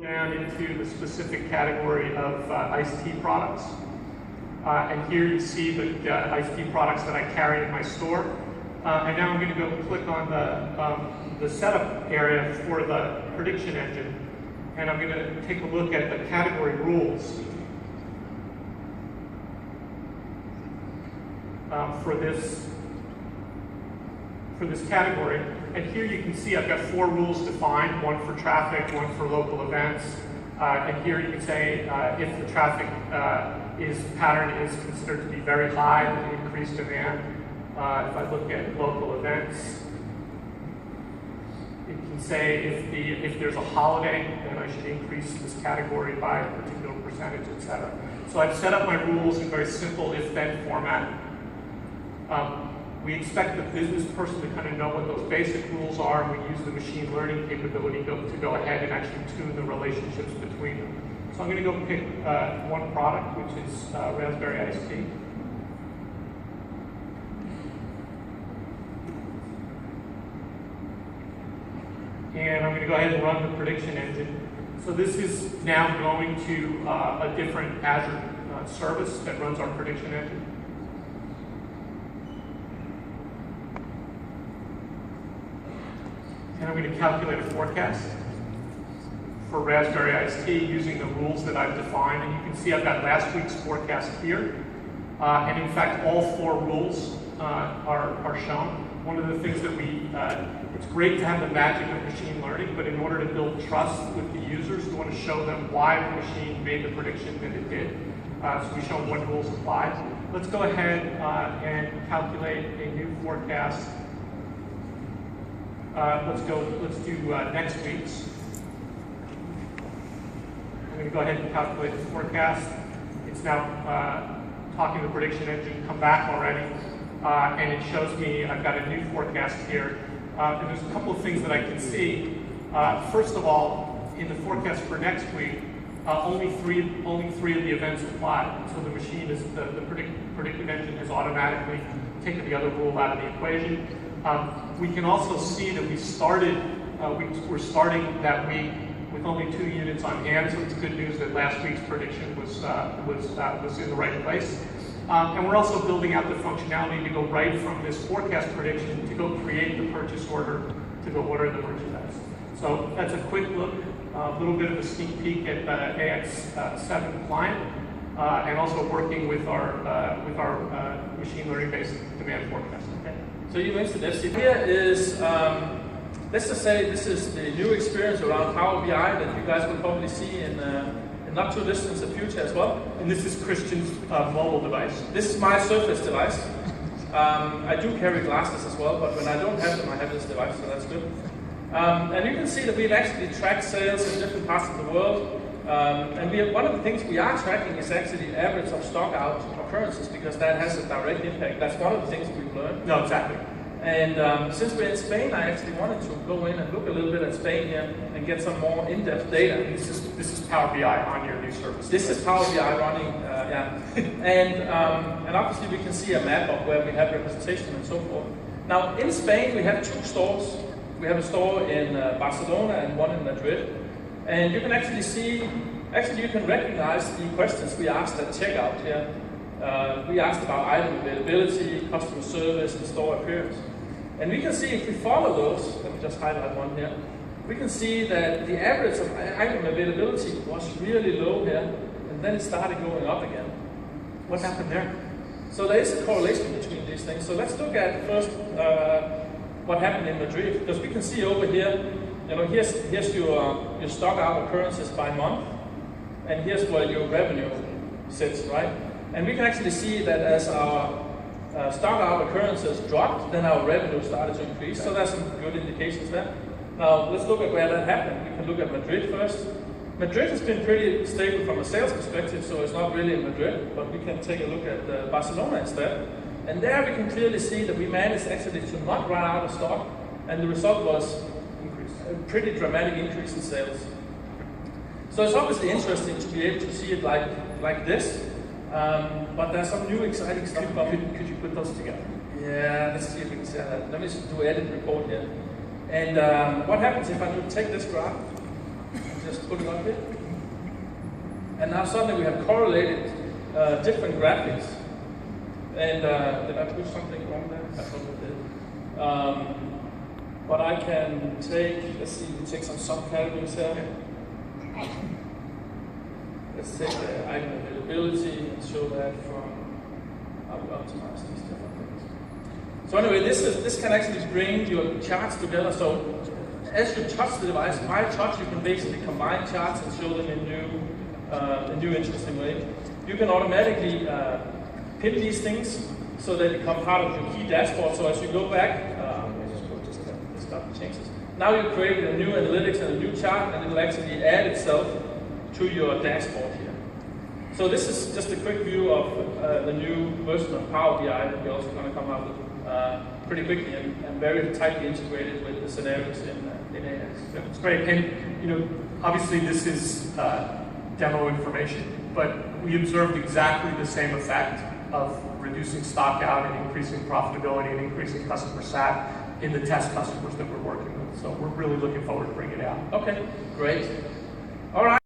Down into the specific category of iced tea products. And here you see the iced tea products that I carry in my store. And now I'm going to go click on the setup area for the prediction engine. And I'm going to take a look at the category rules for this category. And here you can see I've got 4 rules defined, one for traffic, one for local events. And here you can say if the traffic pattern is considered to be very high, then increased demand. If I look at local events, it can say if there's a holiday, then I should increase this category by a particular percentage, etc. So I've set up my rules in very simple if-then format. We expect the business person to kind of know what those basic rules are, and we use the machine learning capability to go ahead and actually tune the relationships between them. So I'm going to go pick one product, which is raspberry iced tea. And I'm going to go ahead and run the prediction engine. So this is now going to a different Azure service that runs our prediction engine. And I'm going to calculate a forecast for raspberry iced tea using the rules that I've defined. And you can see I've got last week's forecast here. And in fact, all 4 rules are shown. One of the things that it's great to have the magic of machine learning, but in order to build trust with the users, you want to show them why the machine made the prediction that it did. So we show them what rules apply. Let's go ahead and calculate a new forecast. Let's do next week's. I'm going to go ahead and calculate the forecast. It's now talking to the prediction engine, come back already, and it shows me I've got a new forecast here. And there's a couple of things that I can see. First of all, in the forecast for next week, only three of the events apply. So the machine the predictive engine has automatically taken the other rule out of the equation. We can also see that we're starting that week with only 2 units on hand, so it's good news that last week's prediction was in the right place. And we're also building out the functionality to go right from this forecast prediction to go create the purchase order, to go order the merchandise. So that's a quick look, a little bit of a sneak peek at the DyaicsAX client, and also working with our machine learning-based demand forecast. Okay. So you mentioned this. Here is, let's just say this is the new experience around PowerBI that you guys will probably see in not too distant future as well. And this is Christian's mobile device. This is my Surface device. I do carry glasses as well, but when I don't have them, I have this device, so that's good. And you can see that we've actually tracked sales in different parts of the world. And one of the things we are tracking is actually the average of stock out occurrences, because that has a direct impact. That's one of the things we've learned. No, exactly. And since we're in Spain, I actually wanted to go in and look a little bit at Spain here and get some more in-depth data. This is PowerBI on your new service. This is PowerBI running, yeah. And obviously we can see a map of where we have representation and so forth. Now in Spain we have 2 stores. We have a store in Barcelona and one in Madrid. And you can actually see, you can recognize the questions we asked at checkout here. We asked about item availability, customer service, and store appearance. And we can see if we follow those, let me just highlight one here, we can see that the average of item availability was really low here, and then it started going up again. What happened there? So there is a correlation between these things. So let's look at first what happened in Madrid, because we can see over here, here's your stock out occurrences by month, and here's where your revenue sits, right? And we can actually see that as our stock out occurrences dropped, then our revenue started to increase. So there's some good indications there. Now let's look at where that happened. We can look at Madrid first. Madrid has been pretty stable from a sales perspective, so it's not really in Madrid, but we can take a look at Barcelona instead. And there we can clearly see that we managed actually to not run out of stock, and the result was a pretty dramatic increase in sales. So it's obviously interesting to be able to see it like this. But there's some new exciting stuff coming. Could you put those together? Yeah, let's see if we can see that. Let me just do edit report here. And what happens if I take this graph, Just put it up here. And now suddenly we have correlated different graphics. And did I put something wrong there? I probably did. But I can take, let's see, we take some subcategories here. Let's take the item availability and show that from how we optimize these different things. So anyway, this can actually bring your charts together. So as you touch the device, by touch you can basically combine charts and show them in new interesting way. You can automatically pin these things so they become part of your key dashboard. So as you go back, changes. Now you created a new analytics and a new chart, and it will actually add itself to your dashboard here. So this is just a quick view of the new version of Power BI that we're also going to come out with pretty quickly and very tightly integrated with the scenarios in DyaicsAX. Yeah, it's great. And obviously this is demo information, but we observed exactly the same effect of reducing stock out and increasing profitability and increasing customer sat in the test customers that we're working with. So we're really looking forward to bringing it out. Okay, great. All right.